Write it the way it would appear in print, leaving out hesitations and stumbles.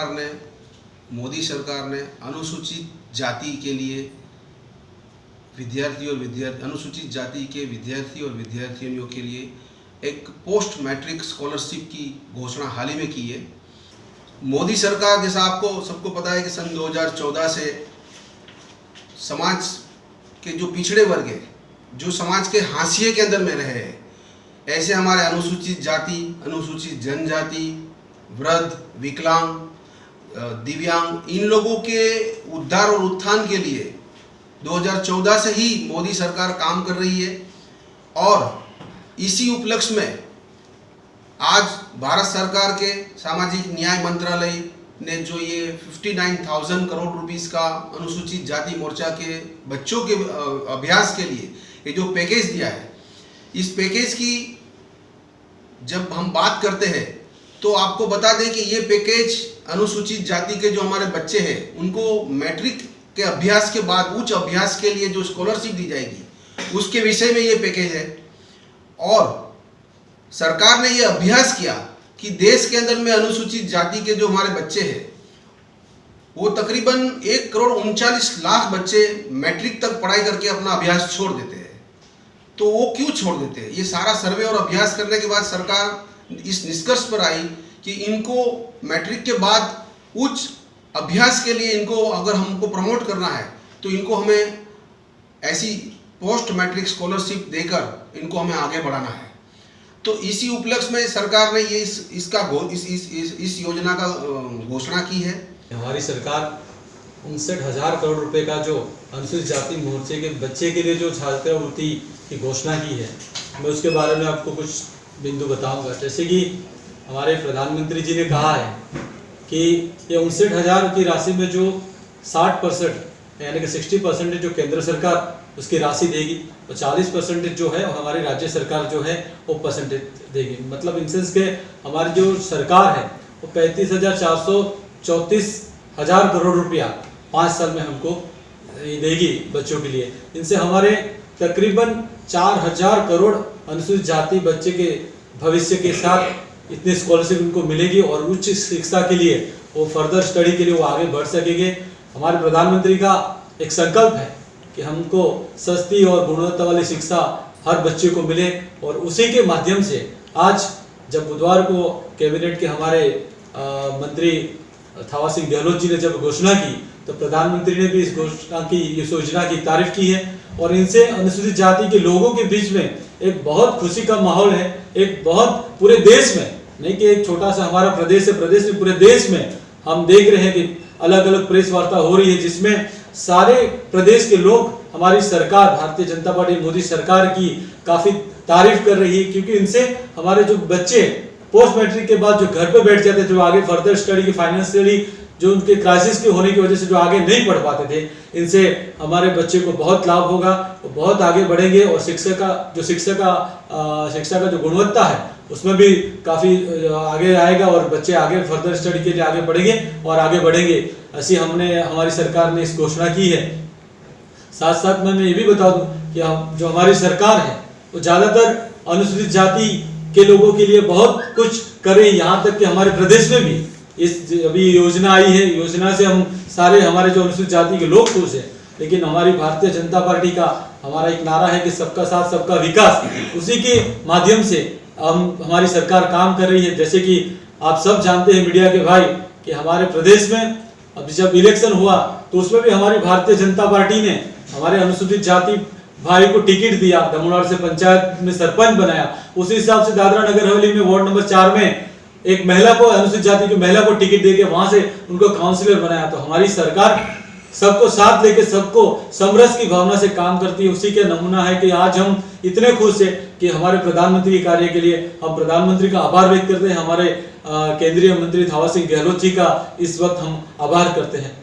सरकार ने, मोदी सरकार ने अनुसूचित जाति के लिए अनुसूचित जाति के विद्यार्थी और विद्यार्थिनियों के लिए एक पोस्ट मैट्रिक स्कॉलरशिप की घोषणा हाल ही में की है। मोदी सरकार, जैसा आपको सबको पता है कि सन 2014 से समाज के जो पिछड़े वर्ग है, जो समाज के हाशिए के अंदर में रहे हैं, ऐसे हमारे अनुसूचित जाति, अनुसूचित जनजाति, वृद्ध, विकलांग, दिव्यांग, इन लोगों के उद्धार और उत्थान के लिए 2014 से ही मोदी सरकार काम कर रही है। और इसी उपलक्ष्य में आज भारत सरकार के सामाजिक न्याय मंत्रालय ने जो ये 59,000 करोड़ रुपीस का अनुसूचित जाति मोर्चा के बच्चों के अभ्यास के लिए ये जो पैकेज दिया है, इस पैकेज की जब हम बात करते हैं तो आपको बता दें कि ये पैकेज अनुसूचित जाति के जो हमारे बच्चे हैं उनको मैट्रिक के अभ्यास के बाद उच्च अभ्यास के लिए जो स्कॉलरशिप दी जाएगी उसके विषय में ये पैकेज है। और सरकार ने ये अभ्यास किया कि देश के अंदर में अनुसूचित जाति के जो हमारे बच्चे हैं वो तकरीबन 1,39,00,000 बच्चे मैट्रिक तक पढ़ाई करके अपना अभ्यास छोड़ देते हैं। तो वो क्यों छोड़ देते हैं? ये सारा सर्वे और अभ्यास करने के बाद सरकार इस निष्कर्ष पर आई कि इनको मैट्रिक के बाद उच्च अभ्यास के लिए इनको अगर हमको प्रमोट करना है तो इनको हमें ऐसी पोस्ट मैट्रिक स्कॉलरशिप देकर इनको हमें आगे बढ़ाना है। तो इसी उपलक्ष्य में सरकार ने ये इस योजना का घोषणा की है। हमारी सरकार 59,000 करोड़ रुपए का जो अनुसूचित जाति मोर्चे के बच्चे के लिए जो छात्रवृत्ति की घोषणा की है, मैं उसके बारे में आपको कुछ बिंदु बताऊंगा। जैसे कि हमारे प्रधानमंत्री जी ने कहा है कि ये 59,000 की राशि में जो 60% यानी कि 60% जो केंद्र सरकार उसकी राशि देगी और 40% जो है हमारी राज्य सरकार जो है वो परसेंटेज देगी। मतलब इन सेंस के हमारी जो सरकार है वो 35,434,000 करोड़ रुपया 5 साल में हमको देगी बच्चों के लिए। इनसे हमारे तकरीबन 4,000 करोड़ अनुसूचित जाति बच्चे के भविष्य के साथ इतनी स्कॉलरशिप उनको मिलेगी और उच्च शिक्षा के लिए वो फर्दर स्टडी के लिए वो आगे बढ़ सकेंगे। हमारे प्रधानमंत्री का एक संकल्प है कि हमको सस्ती और गुणवत्ता वाली शिक्षा हर बच्चे को मिले और उसी के माध्यम से आज जब बुधवार को कैबिनेट के हमारे मंत्री थावर सिंह गहलोत जी ने जब घोषणा की तो प्रधानमंत्री ने भी इस योजना की तारीफ की है। और इनसे अनुसूचित जाति के लोगों के बीच में एक बहुत खुशी का माहौल है। एक बहुत पूरे देश में, नहीं कि एक छोटा सा हमारा प्रदेश है, प्रदेश में पूरे देश में हम देख रहे हैं कि अलग अलग प्रेस वार्ता हो रही है जिसमें सारे प्रदेश के लोग हमारी सरकार भारतीय जनता पार्टी मोदी सरकार की काफी तारीफ कर रही है, क्योंकि इनसे हमारे जो बच्चे पोस्ट मैट्रिक के बाद जो घर पे बैठ जाते थे, जो आगे फर्दर स्टडी की फाइनेंशियली जो उनके क्राइसिस के होने की वजह से जो आगे नहीं पढ़ पाते थे, इनसे हमारे बच्चे को बहुत लाभ होगा, वो बहुत आगे बढ़ेंगे और शिक्षा का जो गुणवत्ता है उसमें भी काफ़ी आगे आएगा और बच्चे आगे फर्दर स्टडी के लिए आगे बढ़ेंगे और आगे बढ़ेंगे। ऐसी हमारी सरकार ने इस घोषणा की है। साथ साथ मैं ये भी बता दूं कि जो हमारी सरकार है वो ज़्यादातर अनुसूचित जाति के लोगों के लिए बहुत कुछ कर रही है। यहाँ तक कि हमारे प्रदेश में भी इस अभी योजना आई है, योजना से हम सारे हमारे जो अनुसूचित जाति के लोग खुश हैं। लेकिन हमारी भारतीय जनता पार्टी का हमारा एक नारा है कि सबका साथ सबका विकास, उसी के माध्यम से हमारी सरकार काम कर रही है। जैसे कि आप सब जानते हैं मीडिया के भाई कि हमारे प्रदेश में अभी जब इलेक्शन हुआ तो उसमें भी हमारी भारतीय जनता पार्टी ने हमारे अनुसूचित जाति भाई को टिकट दिया, दमोनार से पंचायत में सरपंच बनाया। उसी हिसाब से दादरा नगर हवेली में वार्ड नंबर 4 में एक महिला को, अनुसूचित जाति की महिला को टिकट देके वहां से उनको काउंसिलर बनाया। तो हमारी सरकार सबको साथ लेके सबको समरस की भावना से काम करती है। उसी का नमूना है कि आज हम इतने खुश हैं कि हमारे प्रधानमंत्री के कार्य के लिए हम प्रधानमंत्री का आभार व्यक्त करते हैं। हमारे केंद्रीय मंत्री थावर सिंह गहलोत जी का इस वक्त हम आभार करते हैं।